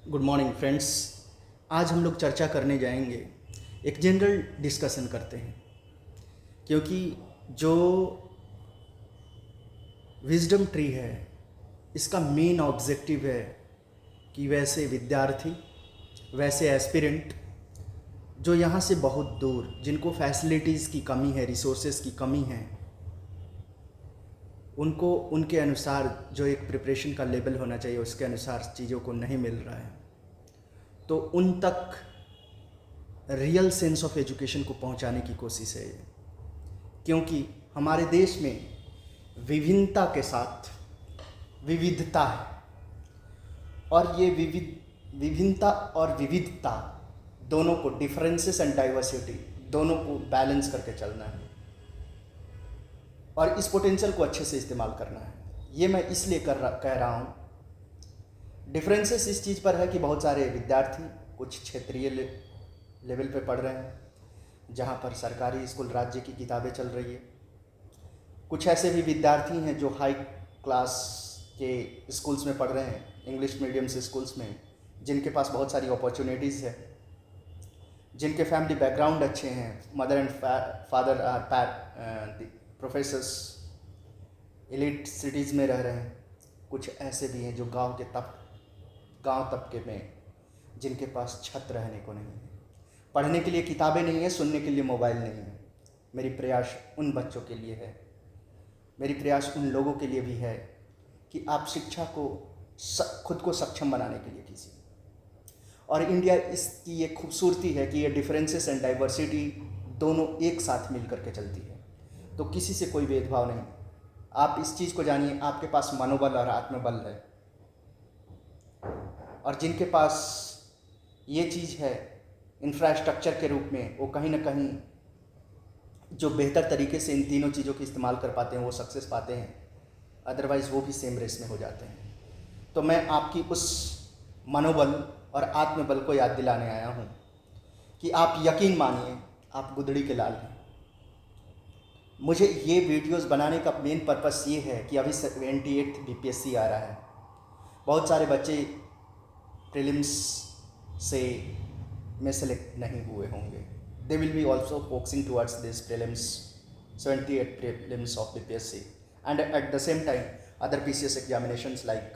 Good morning friends. आज हम लोग चर्चा करने जाएंगे, एक जनरल डिस्कशन करते हैं, क्योंकि जो विजडम ट्री है इसका मेन ऑब्जेक्टिव है कि वैसे विद्यार्थी, वैसे एस्पिरेंट जो यहाँ से बहुत दूर, जिनको फैसिलिटीज़ की कमी है, रिसोर्सेज की कमी है, उनको उनके अनुसार जो एक प्रिपरेशन का लेवल होना चाहिए उसके अनुसार चीज़ों को नहीं मिल रहा है, तो उन तक रियल सेंस ऑफ एजुकेशन को पहुंचाने की कोशिश है ये। क्योंकि हमारे देश में विभिन्नता के साथ विविधता है, और ये विभिन्नता और विविधता दोनों को, डिफरेंसेस एंड डाइवर्सिटी दोनों को बैलेंस करके चलना है और इस पोटेंशियल को अच्छे से इस्तेमाल करना है। ये मैं इसलिए कह रहा हूँ। डिफरेंसेस इस चीज़ पर है कि बहुत सारे विद्यार्थी कुछ क्षेत्रीय लेवल पे पढ़ रहे हैं जहाँ पर सरकारी स्कूल, राज्य की किताबें चल रही है। कुछ ऐसे भी विद्यार्थी हैं जो हाई क्लास के स्कूल्स में पढ़ रहे हैं, इंग्लिश मीडियम से स्कूल्स में, जिनके पास बहुत सारी अपॉर्चुनिटीज़ है, जिनके फैमिली बैकग्राउंड अच्छे हैं, mother and father are professors, elite cities में रह रहे हैं। कुछ ऐसे भी हैं जो गांव तबके में, जिनके पास छत रहने को नहीं है, पढ़ने के लिए किताबें नहीं है, सुनने के लिए मोबाइल नहीं है। मेरी प्रयास उन बच्चों के लिए है, मेरी प्रयास उन लोगों के लिए भी है कि आप शिक्षा को खुद को सक्षम बनाने के लिए कीजिए। और इंडिया, इसकी ये खूबसूरती है कि ये डिफरेंसेस एंड डाइवर्सिटी दोनों एक साथ मिल करके चलती है, तो किसी से कोई भेदभाव नहीं। आप इस चीज़ को जानिए, आपके पास मनोबल और आत्मबल है, और जिनके पास ये चीज़ है इंफ्रास्ट्रक्चर के रूप में, वो कहीं ना कहीं जो बेहतर तरीके से इन तीनों चीज़ों की इस्तेमाल कर पाते हैं वो सक्सेस पाते हैं, अदरवाइज़ वो भी सेम रेस में हो जाते हैं। तो मैं आपकी उस मनोबल और आत्मबल को याद दिलाने आया हूँ कि आप यकीन मानिए, आप गुदड़ी के लाल हैं। मुझे ये वीडियोस बनाने का मेन पर्पस ये है कि अभी 78th BPSC आ रहा है। बहुत सारे बच्चे प्रीलिम्स से में सेलेक्ट नहीं हुए होंगे। They will be also focusing towards this prelims, 78 prelims of BPSC, and at the same time other PCS examinations like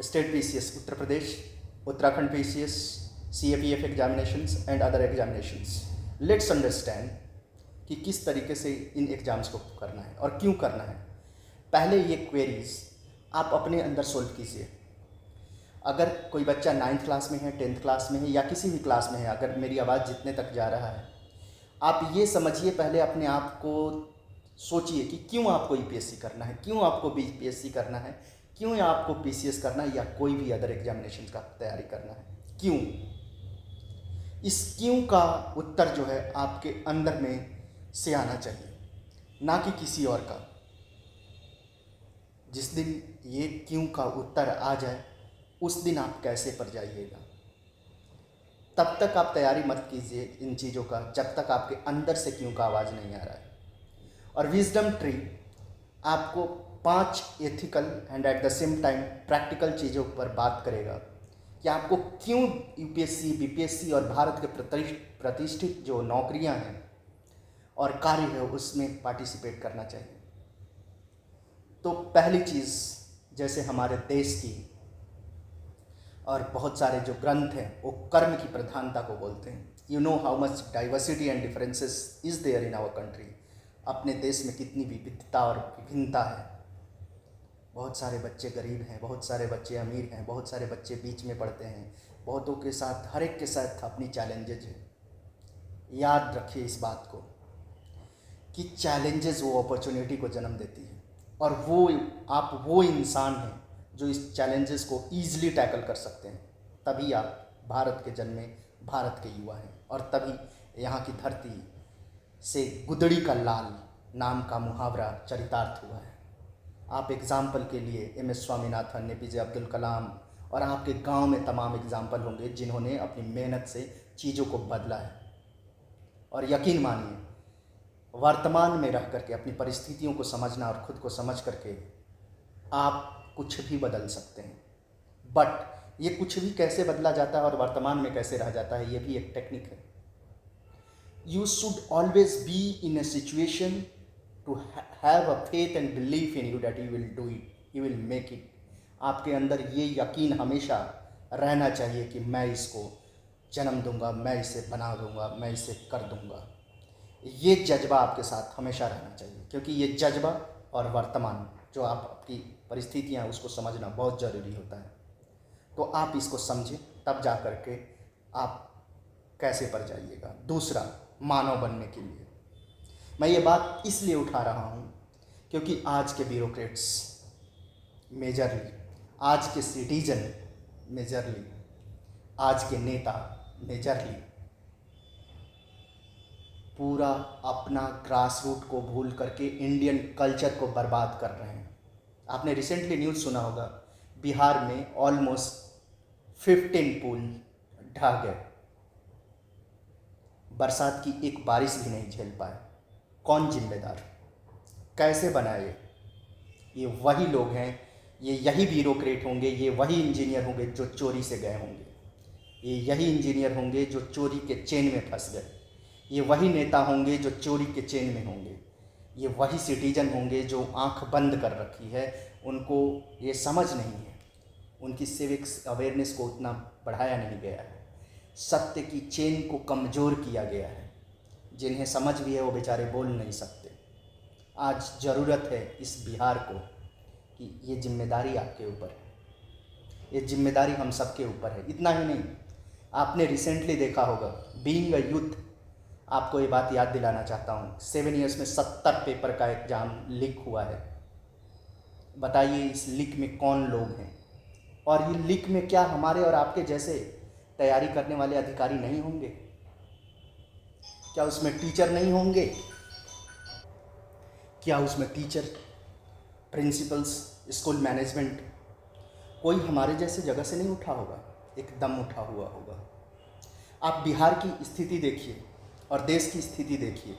state PCS Uttar Pradesh, Uttarakhand PCS, CAPF examinations and other examinations. Let's understand कि किस तरीके से इन exams को करना है और क्यों करना है। पहले ये क्वेरीज आप अपने अंदर सोल्व कीजिए। अगर कोई बच्चा 9th क्लास में है, 10th क्लास में है, या किसी भी क्लास में है, अगर मेरी आवाज़ जितने तक जा रहा है, आप ये समझिए, पहले अपने आप को सोचिए कि क्यों आपको EPSC करना है, क्यों आपको BPSC करना है, क्यों आपको PCS करना है, या कोई भी अदर एग्जामिनेशन का तैयारी करना है, क्यों। इस क्यों का उत्तर जो है आपके अंदर में से आना चाहिए, ना कि किसी और का। जिस दिन ये क्यों का उत्तर आ जाए उस दिन आप कैसे पर जाइएगा। तब तक आप तैयारी मत कीजिए इन चीज़ों का जब तक आपके अंदर से क्यों का आवाज़ नहीं आ रहा है। और विजडम ट्री आपको 5 ethical and at the same time practical चीज़ों पर बात करेगा कि आपको क्यों UPSC, BPSC और भारत के प्रतिष्ठित जो नौकरियां हैं और कार्य है उसमें पार्टिसिपेट करना चाहिए। तो पहली चीज़, जैसे हमारे देश की और बहुत सारे जो ग्रंथ हैं वो कर्म की प्रधानता को बोलते हैं। You know how much diversity and differences is there in our country. अपने देश में कितनी विविधता और विभिन्नता है। बहुत सारे बच्चे गरीब हैं, बहुत सारे बच्चे अमीर हैं, बहुत सारे बच्चे बीच में पढ़ते हैं, बहुतों के साथ, हर एक के साथ अपनी चैलेंजेज हैं। याद रखिए इस बात को कि चैलेंजेस वो अपॉर्चुनिटी को जन्म देती है, और आप वो इंसान हैं जो इस चैलेंजेस को ईजिली टैकल कर सकते हैं। तभी आप भारत के जन्मे भारत के युवा हैं, और तभी यहाँ की धरती से गुदड़ी का लाल नाम का मुहावरा चरितार्थ हुआ है। आप एग्ज़ाम्पल के लिए MS स्वामीनाथन, APJ अब्दुल कलाम, और आपके गांव में तमाम एग्ज़ाम्पल होंगे जिन्होंने अपनी मेहनत से चीज़ों को बदला है। और यकीन मानिए, वर्तमान में रह करके अपनी परिस्थितियों को समझना और ख़ुद को समझ करके आप कुछ भी बदल सकते हैं। बट ये कुछ भी कैसे बदला जाता है और वर्तमान में कैसे रह जाता है, ये भी एक टेक्निक है। You should always be in a situation to have a faith and belief in you that you will do it, you will make it. आपके अंदर ये यकीन हमेशा रहना चाहिए कि मैं इसको जन्म दूंगा, मैं इसे बना दूंगा, मैं इसे कर दूंगा। ये जज्बा आपके साथ हमेशा रहना चाहिए, क्योंकि ये जज्बा और वर्तमान जो आपकी परिस्थितियाँ हैं उसको समझना बहुत ज़रूरी होता है। तो आप इसको समझें, तब जा कर के आप कैसे पर जाइएगा। दूसरा, मानव बनने के लिए मैं ये बात इसलिए उठा रहा हूँ क्योंकि आज के ब्यूरोक्रेट्स मेजरली, आज के सिटीजन मेजरली, आज के नेता मेजरली पूरा अपना ग्रास रूट को भूल करके इंडियन कल्चर को बर्बाद कर रहे हैं। आपने रिसेंटली न्यूज़ सुना होगा, बिहार में ऑलमोस्ट 15 पुल ढह गए, बरसात की एक बारिश भी नहीं झेल पाए। कौन जिम्मेदार, कैसे बनाए? ये वही लोग हैं, ये यही ब्यूरोक्रेट होंगे, ये वही इंजीनियर होंगे जो चोरी से गए होंगे, ये यही इंजीनियर होंगे जो चोरी के चेन में फंस गए, ये वही नेता होंगे जो चोरी के चेन में होंगे, ये वही सिटीजन होंगे जो आंख बंद कर रखी है, उनको ये समझ नहीं है, उनकी सिविक्स अवेयरनेस को उतना बढ़ाया नहीं गया है, सत्य की चेन को कमज़ोर किया गया है। जिन्हें समझ भी है वो बेचारे बोल नहीं सकते। आज ज़रूरत है इस बिहार को कि ये जिम्मेदारी आपके ऊपर है, ये जिम्मेदारी हम सबके ऊपर है। इतना ही नहीं, आपने रिसेंटली देखा होगा, बीइंग अ यूथ, आपको ये बात याद दिलाना चाहता हूँ, 7 ईयर्स में 70 पेपर का एग्ज़ाम लीक हुआ है। बताइए इस लीक में कौन लोग हैं? और ये लीक में क्या हमारे और आपके जैसे तैयारी करने वाले अधिकारी नहीं होंगे? क्या उसमें टीचर नहीं होंगे? क्या उसमें टीचर, प्रिंसिपल्स, स्कूल मैनेजमेंट, कोई हमारे जैसे जगह से नहीं उठा होगा? एकदम उठा हुआ होगा। आप बिहार की स्थिति देखिए और देश की स्थिति देखिए,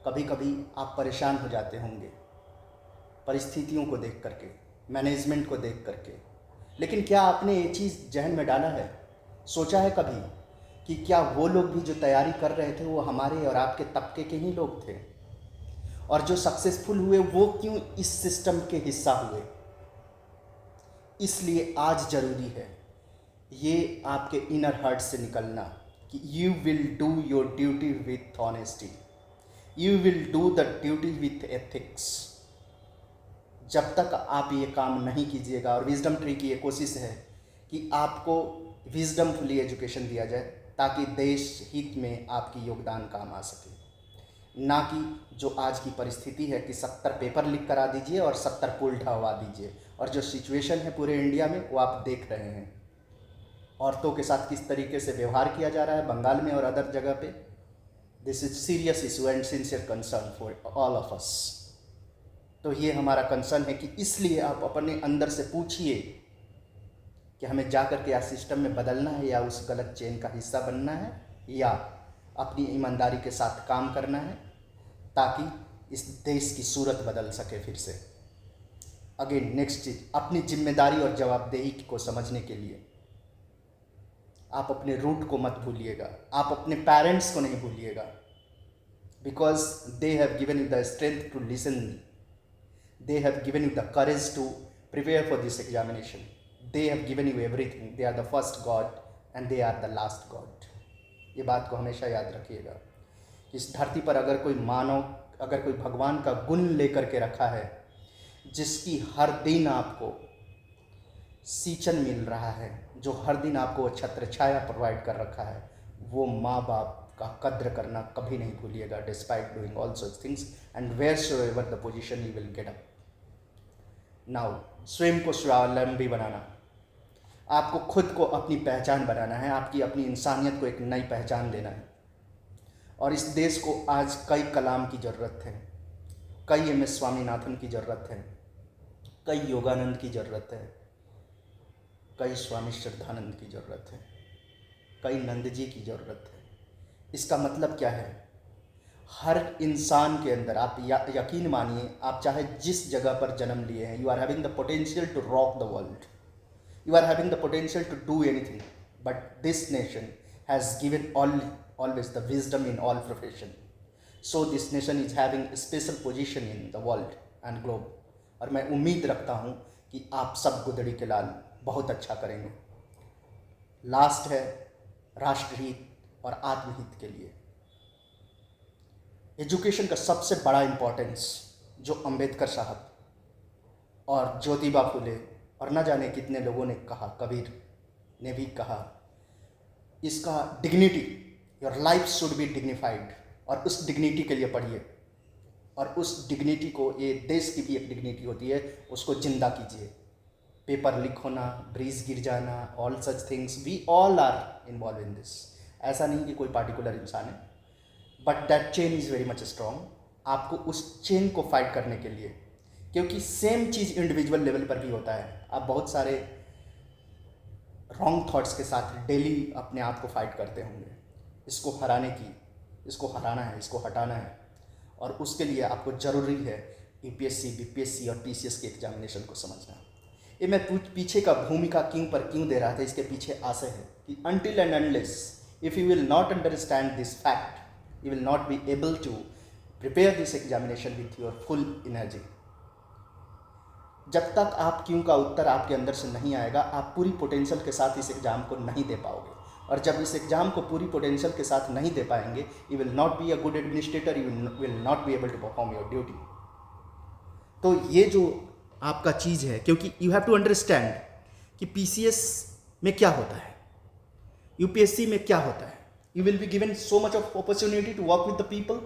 कभी कभी आप परेशान हो जाते होंगे परिस्थितियों को देख करके, मैनेजमेंट को देख करके। लेकिन क्या आपने ये चीज़ जहन में डाला है, सोचा है कभी कि क्या वो लोग भी जो तैयारी कर रहे थे वो हमारे और आपके तबके के ही लोग थे? और जो सक्सेसफुल हुए वो क्यों इस सिस्टम के हिस्सा हुए? इसलिए आज ज़रूरी है ये आपके इनर हार्ट से निकलना कि you will do your duty with honesty, you will do the duty with ethics. जब तक आप ये काम नहीं कीजिएगा, और विजडम ट्री की ये कोशिश है कि आपको विजडमफुली एजुकेशन दिया जाए ताकि देश हित में आपकी योगदान काम आ सके, ना कि जो आज की परिस्थिति है कि 70 पेपर लीक करा दीजिए और 70 पुल ढहवा दीजिए। और जो सिचुएशन है पूरे इंडिया में वो आप देख रहे हैं, औरतों के साथ किस तरीके से व्यवहार किया जा रहा है बंगाल में और अदर जगह पे। This is serious issue and sincere concern for all of us. तो ये हमारा कंसर्न है कि इसलिए आप अपने अंदर से पूछिए कि हमें जा कर के या सिस्टम में बदलना है या उस गलत चेन का हिस्सा बनना है, या अपनी ईमानदारी के साथ काम करना है ताकि इस देश की सूरत बदल सके फिर से। अगेन नेक्स्ट चीज़, अपनी जिम्मेदारी और जवाबदेही को समझने के लिए आप अपने रूट को मत भूलिएगा, आप अपने पेरेंट्स को नहीं भूलिएगा, because they have given you the strength to listen, they have given you the courage to prepare for this examination, they have given you everything, they are the first god and they are the last god. ये बात को हमेशा याद रखिएगा। इस धरती पर अगर कोई मानव, अगर कोई भगवान का गुण लेकर के रखा है, जिसकी हर दिन आपको सींचन मिल रहा है, जो हर दिन आपको छत्र छाया प्रोवाइड कर रखा है, वो माँ बाप का कद्र करना कभी नहीं भूलिएगा, despite doing all such things and where so ever the position you will get up. Now, स्वयं को स्वावलंबी बनाना, आपको खुद को अपनी पहचान बनाना है, आपकी अपनी इंसानियत को एक नई पहचान देना है। और इस देश को आज कई कलाम की ज़रूरत है, कई MS स्वामीनाथन की ज़रूरत है, कई योगानंद की ज़रूरत है, कई स्वामी श्रद्धानंद की ज़रूरत है, कई नंद जी की ज़रूरत है। इसका मतलब क्या है? हर इंसान के अंदर, आप यकीन मानिए, आप चाहे जिस जगह पर जन्म लिए हैं, you are having the potential to rock the world, You are having the potential to do anything, but this nation has given always the wisdom in all profession. So this nation is having a special position in the world and globe. और मैं उम्मीद रखता हूँ कि आप सब गुदड़ी के लाल बहुत अच्छा करेंगे। लास्ट है राष्ट्रहित और आत्महित के लिए। एजुकेशन का सबसे बड़ा इम्पोर्टेंस जो अंबेडकर साहब और ज्योतिबा फुले और न जाने कितने लोगों ने कहा, कबीर ने भी कहा, इसका dignity, your life should be dignified. और उस डिग्निटी के लिए पढ़िए, और उस डिग्निटी को, ये देश की भी एक डिग्निटी होती है, उसको जिंदा कीजिए। पेपर लीक होना, ब्रिज गिर जाना, all such things, we all are involve in this. ऐसा नहीं कि कोई पार्टिकुलर इंसान है, but that chain is very much strong. आपको उस चेन को फाइट करने के लिए, क्योंकि सेम चीज़ इंडिविजुअल लेवल पर भी होता है। आप बहुत सारे रॉन्ग थॉट्स के साथ डेली अपने आप को फाइट करते होंगे, इसको हराने की, इसको हराना है, इसको हटाना है। और उसके लिए आपको ज़रूरी है यूपीएससी, बीपीएससी और पीसीएस के एग्जामिनेशन को समझना। ये मैं पीछे का भूमिका क्यों दे रहा था, इसके पीछे आशय है कि until and unless if you will not understand this fact, you will not be able to prepare this examination with your full energy. जब तक आप क्यों का उत्तर आपके अंदर से नहीं आएगा, आप पूरी पोटेंशियल के साथ इस एग्ज़ाम को नहीं दे पाओगे। और जब इस एग्ज़ाम को पूरी पोटेंशियल के साथ नहीं दे पाएंगे, you will not be a good administrator, you will not be able to perform your duty. तो ये जो आपका चीज़ है, क्योंकि यू हैव टू अंडरस्टैंड कि पीसीएस में क्या होता है, यूपीएससी में क्या होता है। You will be given so much of opportunity to work with the people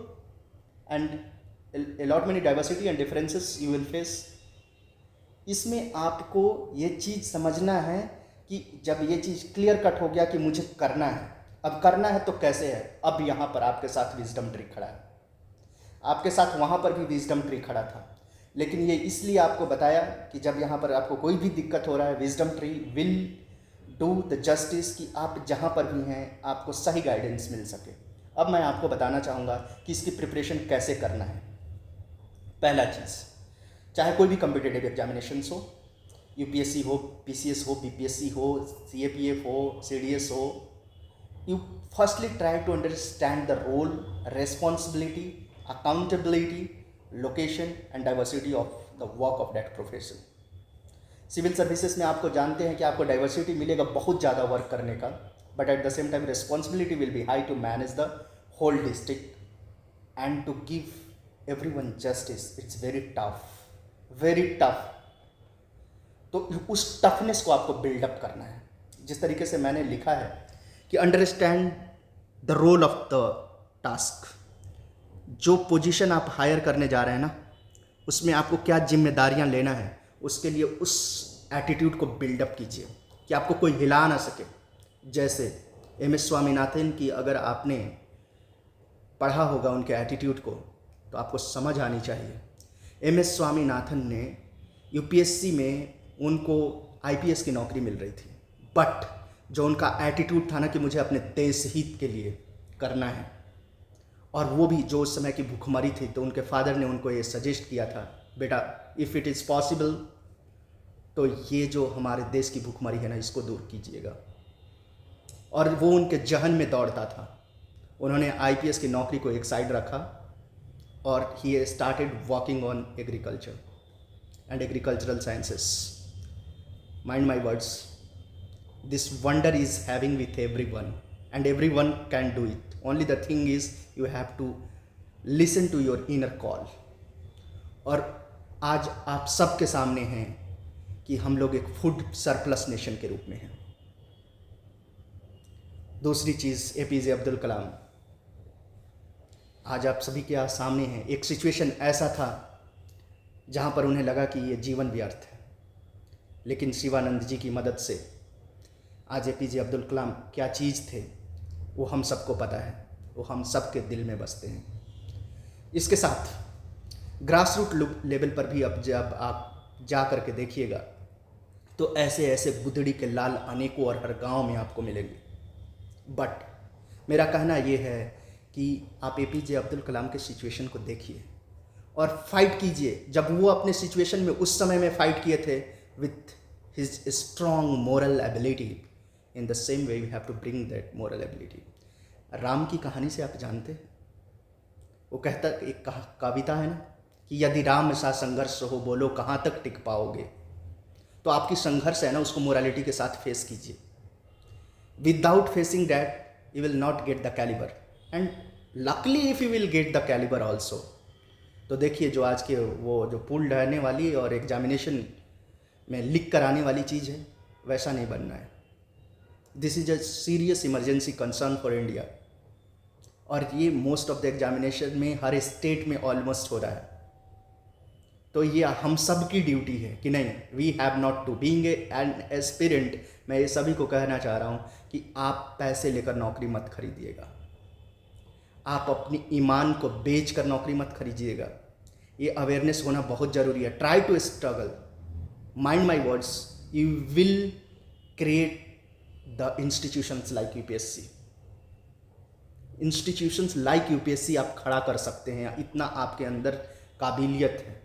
and a lot many diversity and differences you will face. इसमें आपको ये चीज़ समझना है कि जब ये चीज़ क्लियर कट हो गया कि मुझे करना है, अब करना है तो कैसे है। अब यहाँ पर आपके साथ विजडम ट्री खड़ा है, आपके साथ वहाँ पर भी विजडम ट्री खड़ा था, लेकिन ये इसलिए आपको बताया कि जब यहाँ पर आपको कोई भी दिक्कत हो रहा है, wisdom tree will do the justice कि आप जहाँ पर भी हैं आपको सही गाइडेंस मिल सके। अब मैं आपको बताना चाहूँगा कि इसकी प्रिपरेशन कैसे करना है। पहला चीज़, चाहे कोई भी कम्पिटिटिव एग्जामिनेशंस हो, यूपीएससी हो, पीसीएस हो, बीपीएससी हो, सीएपीएफ हो, सीडीएस हो, you firstly try to understand the role, responsibility, accountability, location and diversity of the work of that profession. Civil services में आपको जानते हैं कि आपको डाइवर्सिटी मिलेगा बहुत ज़्यादा वर्क करने का, but at the same time responsibility will be high to manage the whole district and to give everyone justice. It's very tough, very tough. तो उस टफनेस को आपको बिल्डअप करना है। जिस तरीके से मैंने लिखा है कि understand the role of the task, जो पोजीशन आप हायर करने जा रहे हैं ना, उसमें आपको क्या जिम्मेदारियां लेना है, उसके लिए उस एटीट्यूड को बिल्डअप कीजिए कि आपको कोई हिला ना सके। जैसे एमएस स्वामीनाथन की अगर आपने पढ़ा होगा उनके एटीट्यूड को, तो आपको समझ आनी चाहिए। एमएस स्वामीनाथन ने यूपीएससी में उनको आईपीएस की नौकरी मिल रही थी, बट जो उनका एटीट्यूड था ना कि मुझे अपने देश हित के लिए करना है, और वो भी जो उस समय की भूखमरी थी, तो उनके फादर ने उनको ये सजेस्ट किया था, बेटा इफ़ इट इज़ पॉसिबल तो ये जो हमारे देश की भूखमरी है ना, इसको दूर कीजिएगा। और वो उनके जहन में दौड़ता था। उन्होंने आईपीएस की नौकरी को एक साइड रखा और he started working on agriculture and agricultural sciences. Mind my words, this wonder is having with everyone and everyone can do it. Only the thing is you have to listen to your inner call. और आज आप सबके सामने हैं कि हम लोग एक फूड सरप्लस नेशन के रूप में हैं। दूसरी चीज़, एपीजे अब्दुल कलाम आज आप सभी के सामने हैं। एक सिचुएशन ऐसा था जहाँ पर उन्हें लगा कि ये जीवन व्यर्थ है, लेकिन शिवानंद जी की मदद से आज एपीजे अब्दुल कलाम क्या चीज़ थे वो हम सबको पता है, वो हम सबके दिल में बसते हैं। इसके साथ ग्रास रूट लेवल पर भी अब जब आप जा कर के देखिएगा तो ऐसे ऐसे गुदड़ी के लाल अनेकों और हर गांव में आपको मिलेंगे। बट मेरा कहना ये है कि आप एपीजे अब्दुल कलाम के सिचुएशन को देखिए और फाइट कीजिए। जब वो अपने सिचुएशन में उस समय में फ़ाइट किए थे with his strong moral ability, in the same way we have to bring that moral ability. Ram की कहानी से आप जानते हैं, वो कहता, एक कविता है ना कि यदि राम सा संघर्ष हो बोलो कहाँ तक टिक पाओगे। तो आपकी संघर्ष है ना, उसको मोरालिटी के साथ फेस कीजिए। Without facing that you will not get the calibre, and luckily if you will get the calibre also. तो देखिए जो आज के वो जो पुल ढहने वाली और एग्जामिनेशन में लिख कर आने वाली चीज़ है, वैसा नहीं बनना है। This is a serious emergency concern for India, और ये मोस्ट ऑफ द एग्जामिनेशन में हर स्टेट में ऑलमोस्ट हो रहा है। तो ये हम सब की ड्यूटी है कि नहीं, we have not to being an aspirant. मैं ये सभी को कहना चाह रहा हूँ कि आप पैसे लेकर नौकरी मत खरीदिएगा, आप अपनी ईमान को बेच कर नौकरी मत खरीदिएगा। ये अवेयरनेस होना बहुत ज़रूरी है। Try to struggle, mind my words, you will create the institutions like UPSC. Institutions like UPSC आप खड़ा कर सकते हैं, इतना आपके अंदर काबिलियत है।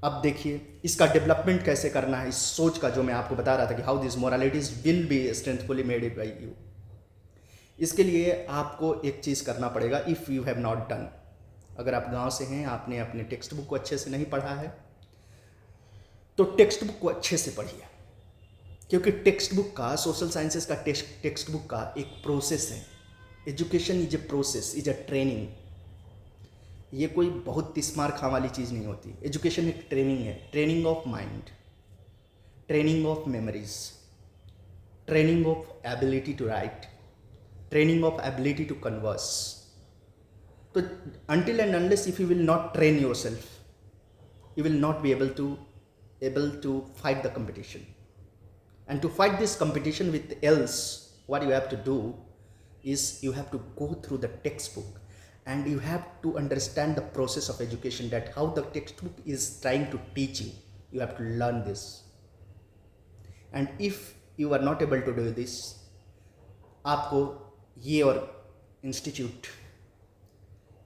अब देखिए इसका डेवलपमेंट कैसे करना है, इस सोच का जो मैं आपको बता रहा था कि how this moralities will be strengthfully made by you. इसके लिए आपको एक चीज़ करना पड़ेगा, if you have not done. अगर आप गांव से हैं, आपने अपने टेक्स्ट बुक को अच्छे से नहीं पढ़ा है, तो टेक्स्ट बुक को अच्छे से पढ़िए, क्योंकि टेक्स्ट बुक का, सोशल साइंसेस का टेक्स्ट बुक का एक प्रोसेस है। Education is a process, is a training. ये कोई बहुत तिस्मार खां वाली चीज़ नहीं होती। एजुकेशन एक ट्रेनिंग है, training of mind, training of memories, training of ability to write, training of ability to converse. तो until and unless if you will not train yourself, you will not be able to fight the competition. And to fight this competition with else, what you have to do is you have to go through the textbook, and you have to understand the process of education, that how the textbook is trying to teach you. You have to learn this. And if you are not able to do this, आपको ये और institute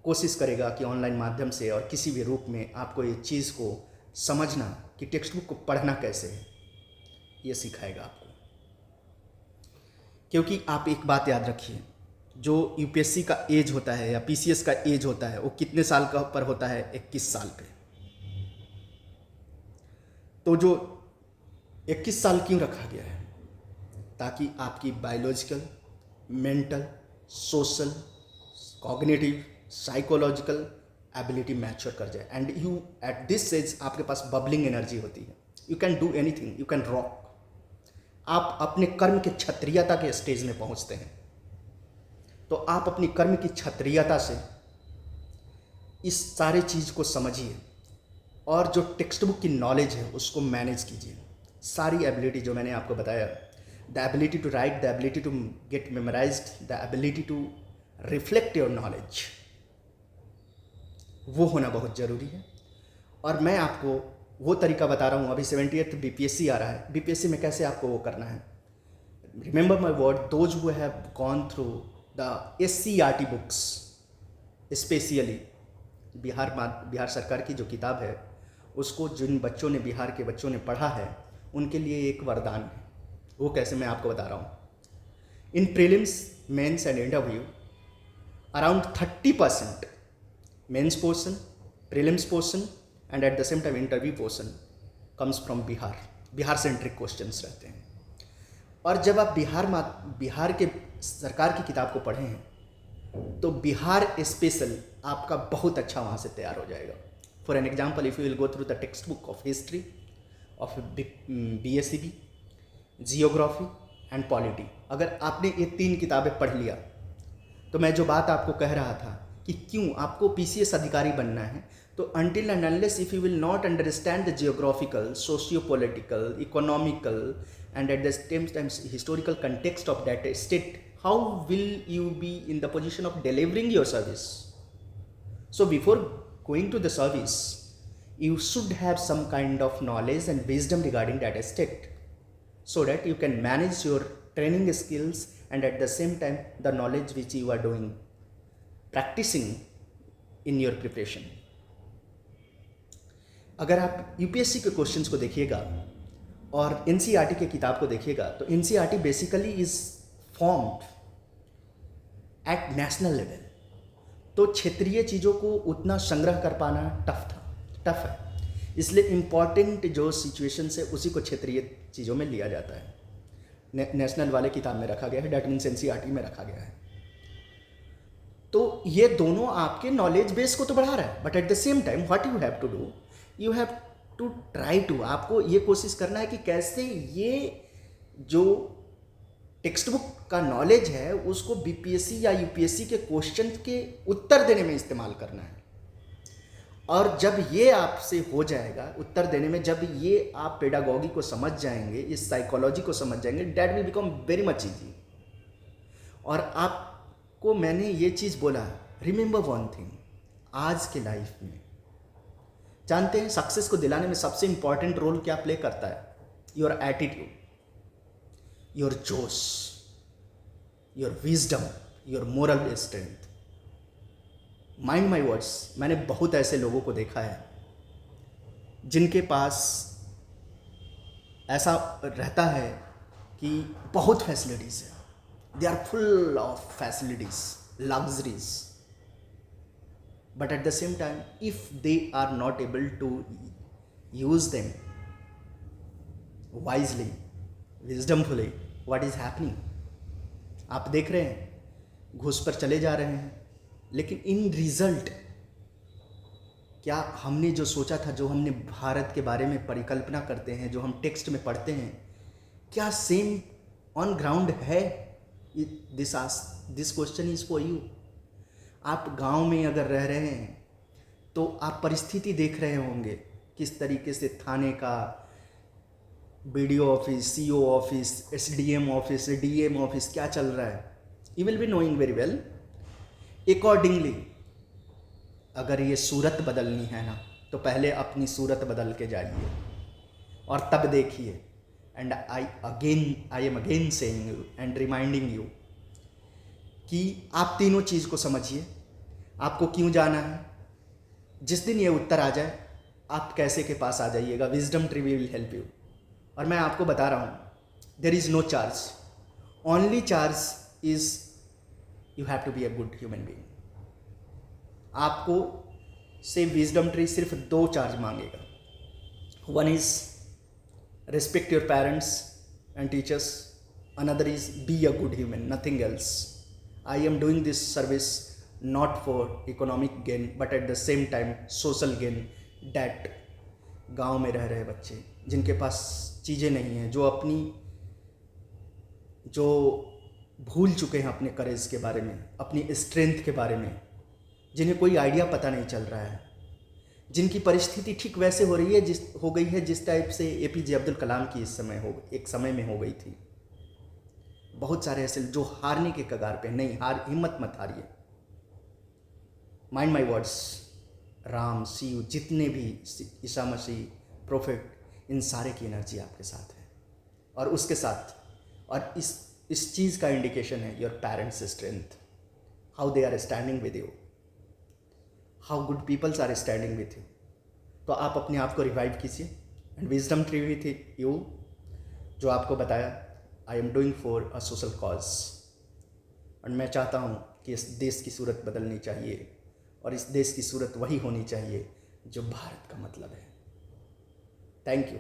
कोशिश करेगा कि online माध्यम से और किसी भी रूप में आपको ये चीज़ को समझना कि टेक्स्ट बुक को पढ़ना कैसे है, ये सिखाएगा आपको। क्योंकि आप एक बात याद रखिए, जो यूपीएससी का एज होता है या पीसीएस का एज होता है, वो कितने साल का पर होता है? 21 साल पे। तो जो 21 साल क्यों रखा गया है? ताकि आपकी biological, mental, social, cognitive, psychological ability mature कर जाए, and you at this age आपके पास बबलिंग एनर्जी होती है। You can do anything, you can rock. आप अपने कर्म के क्षत्रियता के स्टेज में पहुंचते हैं। तो आप अपनी कर्म की क्षत्रियता से इस सारे चीज़ को समझिए, और जो टेक्स्ट बुक की नॉलेज है उसको मैनेज कीजिए। सारी एबिलिटी जो मैंने आपको बताया, the ability to write, the ability to get memorised, the ability to reflect your knowledge, वो होना बहुत ज़रूरी है। और मैं आपको वो तरीका बता रहा हूँ। अभी 70th बीपीएससी आ रहा है, बीपीएससी में कैसे आपको वो करना है। Remember my word, those who have gone through the SCERT books, specially Bihar सरकार की जो किताब है, उसको जिन बच्चों ने, बिहार के बच्चों ने पढ़ा है, उनके लिए एक वरदान है। वो कैसे, मैं आपको बता रहा हूँ। In prelims, mains and interview, around 30% mains portion, prelims portion and at the same time interview portion comes from Bihar. Bihar centric questions रहते हैं। और जब आप बिहार के सरकार की किताब को पढ़े हैं, तो बिहार स्पेशल आपका बहुत अच्छा वहाँ से तैयार हो जाएगा। For an example, if you will go through the text book of history of BSCB, geography and polity, अगर आपने ये 3 किताबें पढ़ लिया, तो मैं जो बात आपको कह रहा था कि क्यों आपको पीसीएस अधिकारी बनना है, तो until and unless if you will not understand the geographical, socio-political, economical and at the same time historical context of that state, how will you be in the position of delivering your service? So before going to the service, you should have some kind of knowledge and wisdom regarding that state, so that you can manage your training skills and at the same time the knowledge which you are doing, practicing in your preparation. अगर आप UPSC के questions को देखिएगा, और NCERT की किताब को देखिएगा तो NCERT basically is formed at national level. तो क्षेत्रीय चीज़ों को उतना संग्रह कर पाना टफ है, इसलिए इम्पॉर्टेंट जो सिचुएशंस है उसी को क्षेत्रीय चीज़ों में लिया जाता है। नेशनल वाले किताब में रखा गया है, डैट मीन्स एनसीईआरटी में रखा गया है। तो ये दोनों आपके नॉलेज बेस को तो बढ़ा रहा है, but at the same time what you have to do, you have to try to, आपको ये कोशिश करना है कि कैसे ये जो टेक्स्ट बुक का नॉलेज है उसको बीपीएससी या यूपीएससी के क्वेश्चन के उत्तर देने में इस्तेमाल करना है। और जब ये आपसे हो जाएगा उत्तर देने में, जब ये आप पेडागॉगी को समझ जाएंगे, इस साइकोलॉजी को समझ जाएंगे, that will become very much easy. और आपको मैंने ये चीज़ बोला, रिमेंबर वन थिंग, आज के लाइफ में जानते हैं सक्सेस को दिलाने में सबसे इंपॉर्टेंट रोल क्या प्ले करता है? योर एटीट्यूड, योर जोश, your wisdom, your moral strength. Mind my words, मैंने बहुत ऐसे लोगों को देखा है जिनके पास ऐसा रहता है कि बहुत फैसिलिटीज़ है, they are full of facilities, luxuries, but at the same time if they are not able to use them wisely, wisdomfully, what is happening? आप देख रहे हैं घुस पर चले जा रहे हैं, लेकिन इन रिजल्ट क्या हमने जो सोचा था, जो हमने भारत के बारे में परिकल्पना करते हैं, जो हम टेक्स्ट में पढ़ते हैं, क्या सेम ऑन ग्राउंड है? This question is for you. आप गांव में अगर रह रहे हैं तो आप परिस्थिति देख रहे होंगे किस तरीके से थाने का, BDO office, CO office, SDM office, DM office क्या चल रहा है। You will be knowing very well. Accordingly अगर ये सूरत बदलनी है ना, तो पहले अपनी सूरत बदल के जाइए और तब देखिए। And I am again saying you and reminding you कि आप तीनों चीज़ को समझिए। आपको क्यों जाना है, जिस दिन ये उत्तर आ जाए आप कैसे के पास आ जाइएगा, wisdom tree will help you. और मैं आपको बता रहा हूँ, there is no charge, only charge is you have to be a good human being. आपको से विजडम ट्री सिर्फ 2 चार्ज मांगेगा। One is respect your parents and teachers, another is be a good human, nothing else. I am doing this service not for economic gain but at the same time social gain, that गांव में रह रहे बच्चे जिनके पास चीज़ें नहीं हैं, जो भूल चुके हैं अपने करेज के बारे में, अपनी स्ट्रेंथ के बारे में, जिन्हें कोई आइडिया पता नहीं चल रहा है, जिनकी परिस्थिति ठीक वैसे हो रही है हो गई है जिस टाइप से एपीजे अब्दुल कलाम की एक समय में हो गई थी। बहुत सारे ऐसे जो हारने के कगार पे, नहीं हिम्मत मत हारिए। Mind my words, Ram, Shiv, जितने भी ईसा मसीह, प्रोफेट, इन सारे की एनर्जी आपके साथ है। और उसके साथ और इस चीज़ का इंडिकेशन है your parents strength, how they are standing with you, how good peoples are standing with you. तो आप अपने आप को रिवाइव कीजिए and wisdom tree with you, जो आपको बताया I am doing for a social cause. और मैं चाहता हूँ कि इस देश की सूरत बदलनी चाहिए और इस देश की सूरत वही होनी चाहिए जो भारत का मतलब है। Thank you.